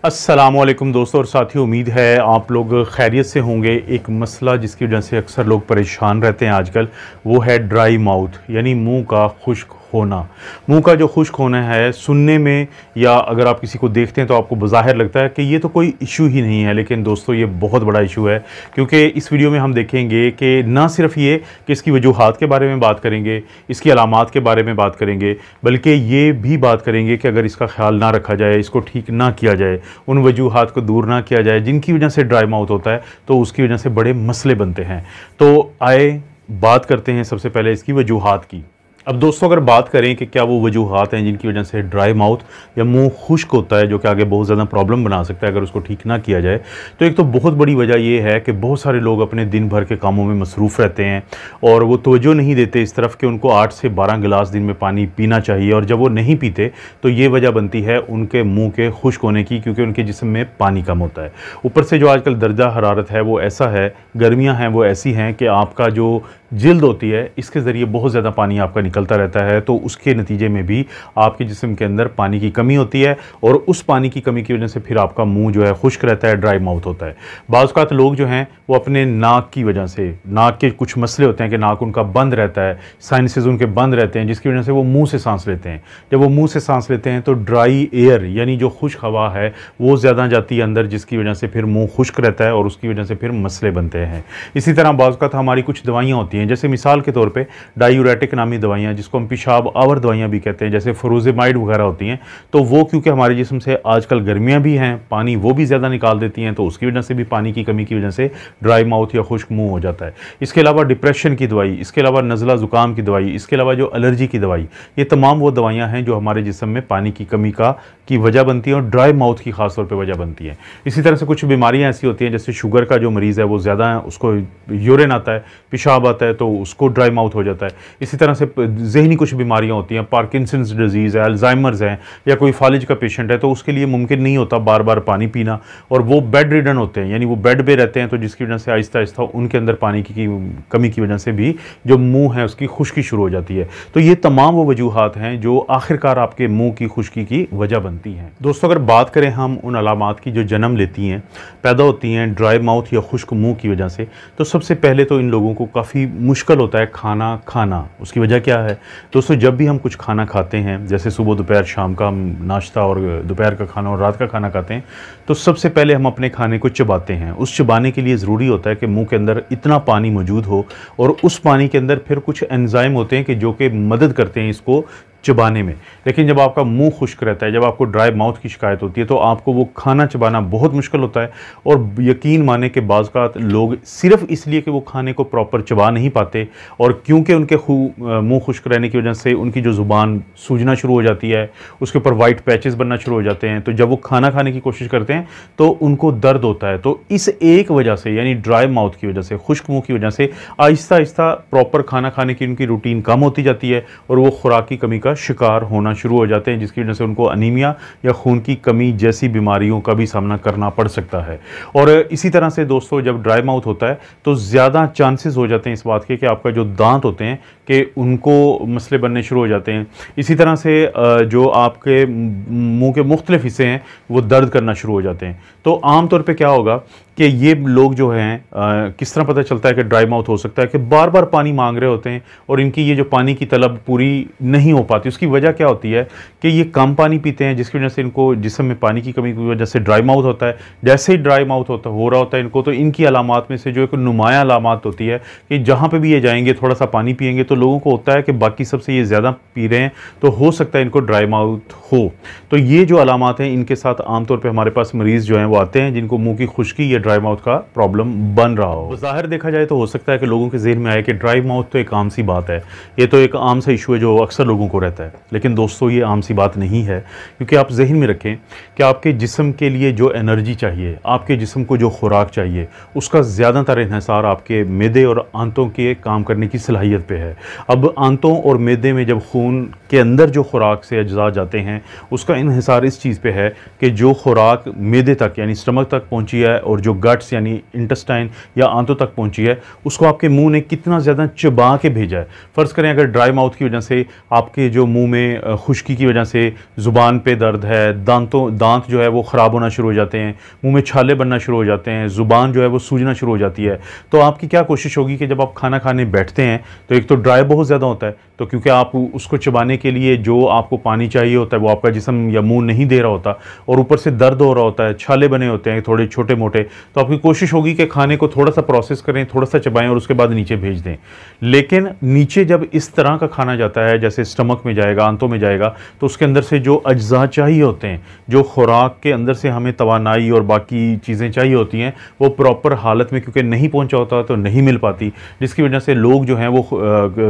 अस्सलामुअलैकुम दोस्तों और साथियों, उम्मीद है आप लोग खैरियत से होंगे। एक मसला जिसकी वजह से अक्सर लोग परेशान रहते हैं आजकल, वो है ड्राई माउथ, यानी मुंह का खुश्क होना। मुंह का जो खुश्क होना है, सुनने में या अगर आप किसी को देखते हैं तो आपको बज़ाहिर लगता है कि ये तो कोई इशू ही नहीं है, लेकिन दोस्तों ये बहुत बड़ा इशू है। क्योंकि इस वीडियो में हम देखेंगे कि ना सिर्फ ये कि इसकी वजूहात के बारे में बात करेंगे, इसकी अलामात के बारे में बात करेंगे, बल्कि ये भी बात करेंगे कि अगर इसका ख्याल ना रखा जाए, इसको ठीक ना किया जाए, उन वजूहात को दूर ना किया जाए जिनकी वजह से ड्राई माउथ होता है, तो उसकी वजह से बड़े मसले बनते हैं। तो आए बात करते हैं सबसे पहले इसकी वजूहात की। अब दोस्तों, अगर बात करें कि क्या वो वजूहात हैं जिनकी वजह से ड्राई माउथ या मुंह खुश्क होता है, जो कि आगे बहुत ज़्यादा प्रॉब्लम बना सकता है अगर उसको ठीक ना किया जाए, तो एक तो बहुत बड़ी वजह ये है कि बहुत सारे लोग अपने दिन भर के कामों में मसरूफ़ रहते हैं और वो तवज्जो नहीं देते इस तरफ कि उनको 8 से 12 गिलास दिन में पानी पीना चाहिए, और जब वो नहीं पीते तो ये वजह बनती है उनके मुँह के खुश्क होने की, क्योंकि उनके जिस्म में पानी कम होता है। ऊपर से जो आजकल दर्जा हरारत है वो ऐसा है, गर्मियाँ हैं वो ऐसी हैं कि आपका जो जिल्द होती है इसके ज़रिए बहुत ज़्यादा पानी आपका निकलता रहता है, तो उसके नतीजे में भी आपके जिस्म के अंदर पानी की कमी होती है, और उस पानी की कमी की वजह से फिर आपका मुंह जो है खुश्क रहता है, ड्राई माउथ होता है। बाज़ औक़ात लोग जो हैं वो अपने नाक की वजह से, नाक के कुछ मसले होते हैं कि नाक उनका बंद रहता है, साइनसेस उनके बंद रहते हैं, जिसकी वजह से वो मुँह से सांस लेते हैं। जब वो मुँह से सांस लेते हैं तो ड्राई एयर यानी जो खुश्क हवा है वो ज़्यादा जाती है अंदर, जिसकी वजह से फिर मुँह खुश्क रहता है और उसकी वजह से फिर मसले बनते हैं। इसी तरह बाज़ औक़ात हमारी कुछ दवाइयाँ होती हैं, जैसे मिसाल के तौर पे डायूरेटिक नामी दवाइयाँ, जिसको हम पेशाब आवर दवाइयाँ भी कहते हैं, जैसे फुरोज़ेमाइड वगैरह होती हैं, तो वो क्योंकि हमारे जिस्म से आजकल गर्मियाँ भी हैं, पानी वो भी ज़्यादा निकाल देती हैं, तो उसकी वजह से भी पानी की कमी की वजह से ड्राई माउथ या खुश्क मुँह हो जाता है। इसके अलावा डिप्रेशन की दवाई, इसके अलावा नज़ला ज़ुकाम की दवाई, इसके अलावा जो एलर्जी की दवाई, ये तमाम वो दवाइयाँ हैं जो हमारे जिस्म में पानी की कमी की वजह बनती हैं और ड्राई माउथ की ख़ास तौर पर वजह बनती हैं। इसी तरह से कुछ बीमारियाँ ऐसी होती हैं, जैसे शुगर का जो मरीज़ है वो ज़्यादा है, उसको यूरिन आता है, पेशाब आता है, तो उसको ड्राई माउथ हो जाता है। इसी तरह से जहनी कुछ बीमारियां होती हैं, पार्किंसंस डिजीज़ है, अल्जाइमर्स हैं, या कोई फालिज का पेशेंट है, तो उसके लिए मुमकिन नहीं होता बार बार पानी पीना, और वो बेड रिडन होते हैं, यानी वो बेड पे रहते हैं, तो जिसकी वजह से आहिस्ता आहिस्ता उनके अंदर पानी की कमी की वजह से भी जो मुंह है उसकी खुश्की शुरू हो जाती है। तो ये तमाम वो वजूहात हैं जो आखिरकार आपके मुंह की खुश्की की वजह बनती हैं। दोस्तों, अगर बात करें हम उन अलामात की जो जन्म लेती हैं, पैदा होती हैं ड्राई माउथ या खुश्क मुँह की वजह से, तो सबसे पहले तो इन लोगों को काफ़ी मुश्किल होता है खाना। उसकी वजह क्या है दोस्तों? जब भी हम कुछ खाना खाते हैं, जैसे सुबह दोपहर शाम का हम नाश्ता और दोपहर का खाना और रात का खाना खाते हैं, तो सबसे पहले हम अपने खाने को चबाते हैं। उस चबाने के लिए ज़रूरी होता है कि मुंह के अंदर इतना पानी मौजूद हो, और उस पानी के अंदर फिर कुछ एंजाइम होते हैं कि जो कि मदद करते हैं इसको चबाने में। लेकिन जब आपका मुंह खुश्क रहता है, जब आपको ड्राई माउथ की शिकायत होती है, तो आपको वो खाना चबाना बहुत मुश्किल होता है। और यकीन माने कि बाज़ औक़ात लोग सिर्फ इसलिए कि वो खाने को प्रॉपर चबा नहीं पाते, और क्योंकि उनके मुंह खुश्क रहने की वजह से उनकी जो ज़ुबान सूजना शुरू हो जाती है, उसके ऊपर वाइट पैचेस बनना शुरू हो जाते हैं, तो जब वो खाना खाने की कोशिश करते हैं तो उनको दर्द होता है। तो इस एक वजह से, यानी ड्राई माउथ की वजह से, खुश्क मुँह की वजह से आहिस्ता आहिस्ता प्रॉपर खाना खाने की उनकी रूटीन कम होती जाती है, और वो खुराक की कमी का शिकार होना शुरू हो जाते हैं, जिसकी वजह से उनको अनीमिया या खून की कमी जैसी बीमारियों का भी सामना करना पड़ सकता है। और इसी तरह से दोस्तों, जब ड्राई माउथ होता है तो ज़्यादा चांसेस हो जाते हैं इस बात के कि आपका जो दांत होते हैं कि उनको मसले बनने शुरू हो जाते हैं। इसी तरह से जो आपके मुंह के मुख्तलिफ हिस्से हैं वो दर्द करना शुरू हो जाते हैं। तो आमतौर पे क्या होगा कि ये लोग जो हैं, किस तरह पता चलता है कि ड्राई माउथ हो सकता है, कि बार बार पानी मांग रहे होते हैं और इनकी ये जो पानी की तलब पूरी नहीं हो पाती। उसकी वजह क्या होती है कि ये कम पानी पीते हैं, जिसकी वजह से इनको जिस्म में पानी की कमी की वजह से ड्राई माउथ होता है। जैसे ही ड्राई माउथ हो रहा होता है इनको, तो इनकी अलामात में से जो एक नुमाया अलामात होती है कि जहाँ पर भी ये जाएंगे थोड़ा सा पानी पिएंगे, तो लोगों को होता है कि बाकी सबसे ये ज़्यादा पी रहे हैं, तो हो सकता है इनको ड्राई माउथ हो। तो ये जो अलामात हैं, इनके साथ आमतौर पर हमारे पास मरीज़ जो हैं वो आते हैं जिनको मुँह की खुश्की या ड्राई माउथ का प्रॉब्लम बन रहा हो। ज़ाहिर देखा जाए तो हो सकता है कि लोगों के ज़हन में आए कि ड्राई माउथ तो एक आम सी बात है, ये तो एक आम सा इशू है जो अक्सर लोगों को रहता है। लेकिन दोस्तों, ये आम सी बात नहीं है, क्योंकि आप ज़हन में रखें कि आपके जिस्म के लिए जो एनर्जी चाहिए, आपके जिस्म को जो खुराक चाहिए, उसका ज़्यादातर इन्हिसार आपके मैदे और आंतों के काम करने की सलाहियत पे है। अब आंतों और मैदे में जब खून के अंदर जो खुराक से अज्जा जाते हैं, उसका इन्हिसार इस चीज़ पे है कि जो खुराक मैदे तक यानी स्टमक तक पहुंची है और जो गट्स यानी इंटेस्टाइन या आंतों तक पहुंची है, उसको आपके मुंह ने कितना ज़्यादा चबा के भेजा है। फ़र्ज़ करें अगर ड्राई माउथ की वजह से आपके जो मुंह में खुश्की की वजह से ज़ुबान पे दर्द है, दांत जो है वो ख़राब होना शुरू हो जाते हैं, मुंह में छाले बनना शुरू हो जाते हैं, ज़ुबान जो है वो सूजना शुरू हो जाती है, तो आपकी क्या कोशिश होगी कि जब आप खाना खाने बैठते हैं तो एक तो ड्राई बहुत ज़्यादा होता है, तो क्योंकि आप उसको चबाने के लिए जो आपको पानी चाहिए होता है वो आपका जिस्म या मुंह नहीं दे रहा होता, और ऊपर से दर्द हो रहा होता है, छाले बने होते हैं थोड़े छोटे मोटे, तो आपकी कोशिश होगी कि खाने को थोड़ा सा प्रोसेस करें, थोड़ा सा चबाएं और उसके बाद नीचे भेज दें। लेकिन नीचे जब इस तरह का खाना जाता है, जैसे स्टमक में जाएगा, आंतों में जाएगा, तो उसके अंदर से जो अज्जा चाहिए होते हैं, जो खुराक के अंदर से हमें तवानाई और बाकी चीज़ें चाहिए होती हैं, वो प्रॉपर हालत में क्योंकि नहीं पहुंचा होता तो नहीं मिल पाती, जिसकी वजह से लोग जो हैं वो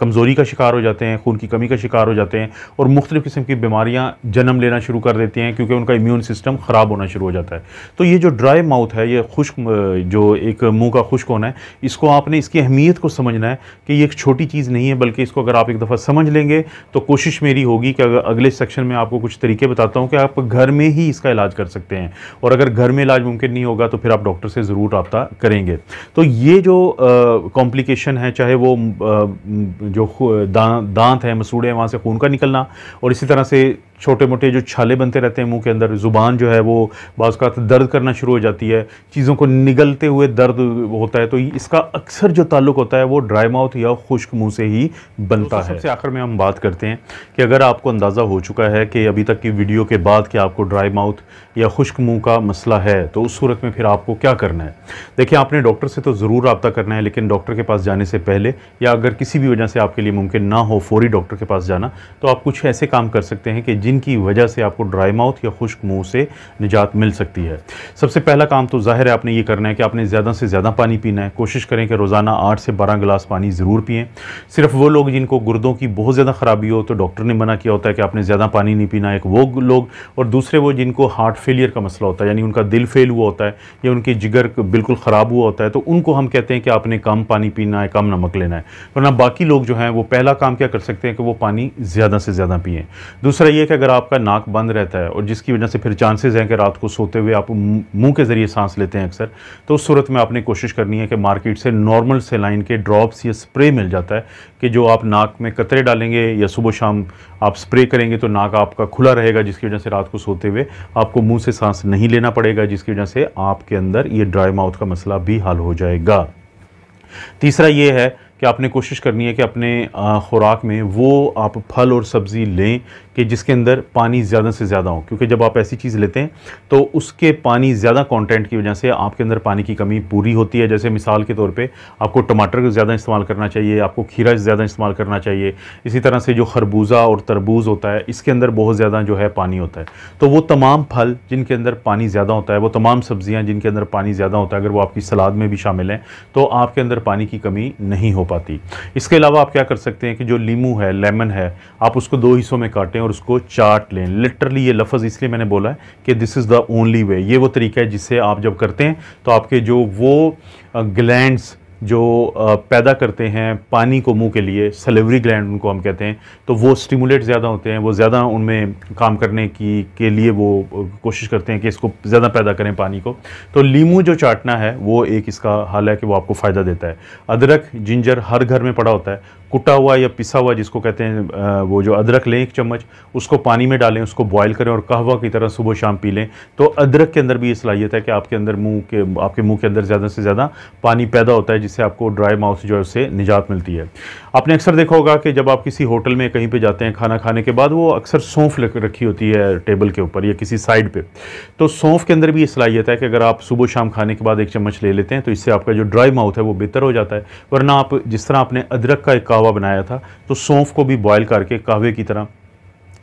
कमज़ोरी का शिकार हो जाते हैं, खून की कमी का शिकार हो जाते हैं, और मुख्तलिफ़ किस्म की बीमारियाँ जन्म लेना शुरू कर देती हैं क्योंकि उनका इम्यून सिस्टम ख़राब होना शुरू हो जाता है। तो ये जो ड्राई माउथ है, ये खुश्क, जो एक मुंह का खुश्क होना है, इसको आपने इसकी अहमियत को समझना है कि ये एक छोटी चीज़ नहीं है, बल्कि इसको अगर आप एक दफ़ा समझ लेंगे तो कोशिश मेरी होगी कि अगर अगले सेक्शन में आपको कुछ तरीके बताता हूँ कि आप घर में ही इसका इलाज कर सकते हैं, और अगर घर में इलाज मुमकिन नहीं होगा तो फिर आप डॉक्टर से ज़रूर रब्ता करेंगे। तो ये जो कॉम्प्लिकेशन है, चाहे वो जो दांत है, मसूड़े हैं, वहाँ से खून का निकलना, और इसी तरह से छोटे मोटे जो छाले बनते रहते हैं मुंह के अंदर, ज़ुबान जो है वो बाज़ औक़ात दर्द करना शुरू हो जाती है, चीज़ों को निगलते हुए दर्द होता है, तो इसका अक्सर जो ताल्लुक़ होता है वो ड्राई माउथ या खुश्क मुंह से ही बनता है। सबसे आखिर में हम बात करते हैं कि अगर आपको अंदाज़ा हो चुका है कि अभी तक की वीडियो के बाद कि आपको ड्राई माउथ या खुश्क मुँह का मसला है, तो उस सूरत में फिर आपको क्या करना है। देखिए, आपने डॉक्टर से तो ज़रूर रब्ता करना है, लेकिन डॉक्टर के पास जाने से पहले, या अगर किसी भी वजह से आपके लिए मुमकिन ना हो फौरी डॉक्टर के पास जाना, तो आप कुछ ऐसे काम कर सकते हैं कि जिनकी वजह से आपको ड्राई माउथ या खुश्क मुंह से निजात मिल सकती है। सबसे पहला काम तो ज़ाहिर है आपने ये करना है कि आपने ज़्यादा से ज़्यादा पानी पीना है। कोशिश करें कि रोज़ाना 8 से 12 गिलास पानी ज़रूर पिएँ। सिर्फ वो लोग जिनको गुर्दों की बहुत ज़्यादा ख़राबी हो तो डॉक्टर ने मना किया होता है कि आपने ज़्यादा पानी नहीं पीना, एक वो लोग, और दूसरे वो जिनको हार्ट फेलियर का मसला होता है, यानी उनका दिल फेल हुआ होता है या उनकी जिगर बिल्कुल ख़राब हुआ होता है, तो उनको हम कहते हैं कि आपने कम पानी पीना है, कम नमक लेना है। वरना बाकी लोग जो हैं वो पहला काम क्या कर सकते हैं कि वो पानी ज़्यादा से ज़्यादा पिएँ। दूसरा ये कि अगर आपका नाक बंद रहता है और जिसकी वजह से फिर चांसेस हैं कि रात को सोते हुए आप मुंह के ज़रिए सांस लेते हैं अक्सर, तो उस सूरत में आपने कोशिश करनी है कि मार्केट से नॉर्मल सेलाइन के ड्रॉप्स या स्प्रे मिल जाता है कि जो आप नाक में कतरे डालेंगे या सुबह शाम आप स्प्रे करेंगे तो नाक आपका खुला रहेगा, जिसकी वजह से रात को सोते हुए आपको मुंह से सांस नहीं लेना पड़ेगा, जिसकी वजह से आपके अंदर ये ड्राई माउथ का मसला भी हल हो जाएगा। तीसरा ये है कि आपने कोशिश करनी है कि अपने खुराक में वो आप फल और सब्ज़ी लें कि जिसके अंदर पानी ज़्यादा से ज़्यादा हो, क्योंकि जब आप ऐसी चीज़ लेते हैं तो उसके पानी ज़्यादा कंटेंट की वजह से आपके अंदर पानी की कमी पूरी होती है। जैसे मिसाल के तौर पे आपको टमाटर ज़्यादा इस्तेमाल करना चाहिए, आपको खीरा ज़्यादा इस्तेमाल करना चाहिए। इसी तरह से जो खरबूजा और तरबूज होता है, इसके अंदर बहुत ज़्यादा जो है पानी होता है। तो वो तमाम फल जिनके अंदर पानी ज़्यादा होता है, वो तमाम सब्ज़ियाँ जिनके अंदर पानी ज़्यादा होता है, अगर वो आपकी सलाद में भी शामिल हैं तो आपके अंदर पानी की कमी नहीं हो पाती। इसके अलावा आप क्या कर सकते हैं कि जो लीमू है, लेमन है, आप उसको 2 हिस्सों में काटें और उसको चाट लें। लिटरली ये लफ्ज़ इसलिए मैंने बोला है कि this is the only way. ये वो तरीका है जिससे आप जब करते हैं तो आपके जो वो ग्लैंड्स जो पैदा करते हैं पानी को मुंह के लिए, सलेवरी ग्लैंड उनको हम कहते हैं, तो वो स्टिमुलेट ज़्यादा होते हैं, वो ज़्यादा उनमें काम करने के लिए वो कोशिश करते हैं कि इसको ज़्यादा पैदा करें पानी को। तो लीमू जो चाटना है वो एक इसका हल है कि वो आपको फ़ायदा देता है। अदरक, जिंजर हर घर में पड़ा होता है, कुटा हुआ या पिसा हुआ जिसको कहते हैं, वो जो अदरक लें 1 चम्मच, उसको पानी में डालें, उसको बॉयल करें और कहवा की तरह सुबह शाम पी लें। तो अदरक के अंदर भी ये सलाहियत है कि आपके मुंह के अंदर ज़्यादा से ज़्यादा पानी पैदा होता है, जिससे आपको ड्राई माउथ जो है उससे निजात मिलती है। आपने अक्सर देखा होगा कि जब आप किसी होटल में कहीं पे जाते हैं खाना खाने के बाद, वो अक्सर सौंफ रखी होती है टेबल के ऊपर या किसी साइड पे। तो सौंफ के अंदर भी ये सलाहियत है कि अगर आप सुबह शाम खाने के बाद 1 चम्मच ले लेते हैं तो इससे आपका जो ड्राई माउथ है वो बेहतर हो जाता है। वरना आप जिस तरह आपने अदरक का एक कहवा बनाया था, तो सौंफ को भी बॉयल करके कहवे की तरह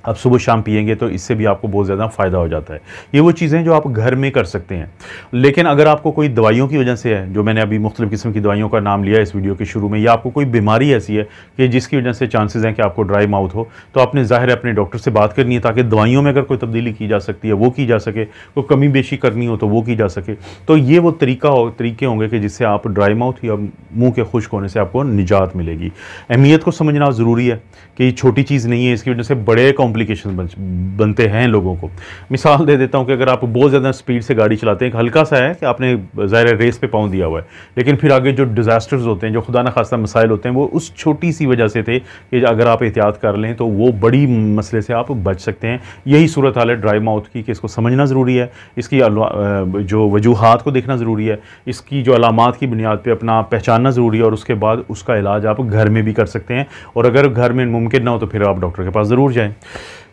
आप सुबह शाम पिएंगे तो इससे भी आपको बहुत ज़्यादा फ़ायदा हो जाता है। ये वो चीज़ें जो आप घर में कर सकते हैं। लेकिन अगर आपको कोई दवाइयों की वजह से है, जो मैंने अभी मुख्तलिफ़ किस्म की दवाइयों का नाम लिया इस वीडियो के शुरू में, या आपको कोई बीमारी ऐसी है कि जिसकी वजह से चांसेस हैं कि आपको ड्राई माउथ हो, तो आपने ज़ाहिर है अपने डॉक्टर से बात करनी है ताकि दवाइयों में अगर कोई तब्दीली की जा सकती है वो की जा सके, कोई कमी बेशी करनी हो तो वो की जा सके। तो ये वो तरीके होंगे कि जिससे आप ड्राई माउथ या मुँह के खुश्क होने से आपको निजात मिलेगी। अहमियत को समझना ज़रूरी है कि ये छोटी चीज़ नहीं है, इसकी वजह से बड़े कॉम्प्लिकेशन बनते हैं लोगों को। मिसाल दे देता हूँ कि अगर आप बहुत ज़्यादा स्पीड से गाड़ी चलाते हैं, हल्का सा है कि आपने ज़ाहिर रेस पे पाँव दिया हुआ है, लेकिन फिर आगे जो डिज़ास्टर्स होते हैं, जो खुदा न खास्ता मसाइल होते हैं, वो उस छोटी सी वजह से थे कि अगर आप एहतियात कर लें तो वो बड़ी मसले से आप बच सकते हैं। यही सूरत हाल है ड्राई माउथ की कि इसको समझना ज़रूरी है, इसकी जो वजूहात को देखना ज़रूरी है, इसकी जो अलामात की बुनियाद पे अपना पहचानना ज़रूरी है, और उसके बाद उसका इलाज आप घर में भी कर सकते हैं। और अगर घर में मुमकिन ना हो तो फिर आप डॉक्टर के पास ज़रूर जाएँ।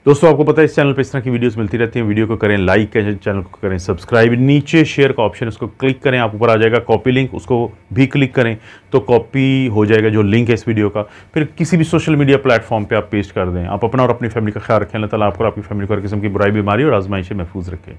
दोस्तों, आपको पता है इस चैनल पे इस तरह की वीडियोस मिलती रहती हैं। वीडियो को करें लाइक, चैनल को करें सब्सक्राइब, नीचे शेयर का ऑप्शन उसको क्लिक करें, आप ऊपर आ जाएगा कॉपी लिंक, उसको भी क्लिक करें तो कॉपी हो जाएगा जो लिंक है इस वीडियो का। फिर किसी भी सोशल मीडिया प्लेटफॉर्म पे आप पेस्ट कर दें। आप अपना और अपनी फैमिली का ख्याल रखें। अल्लाह ताला आपको और आपकी फैमिली को हर किस्म की बुराई, बीमारी और आजमाइश से महफूज रखें।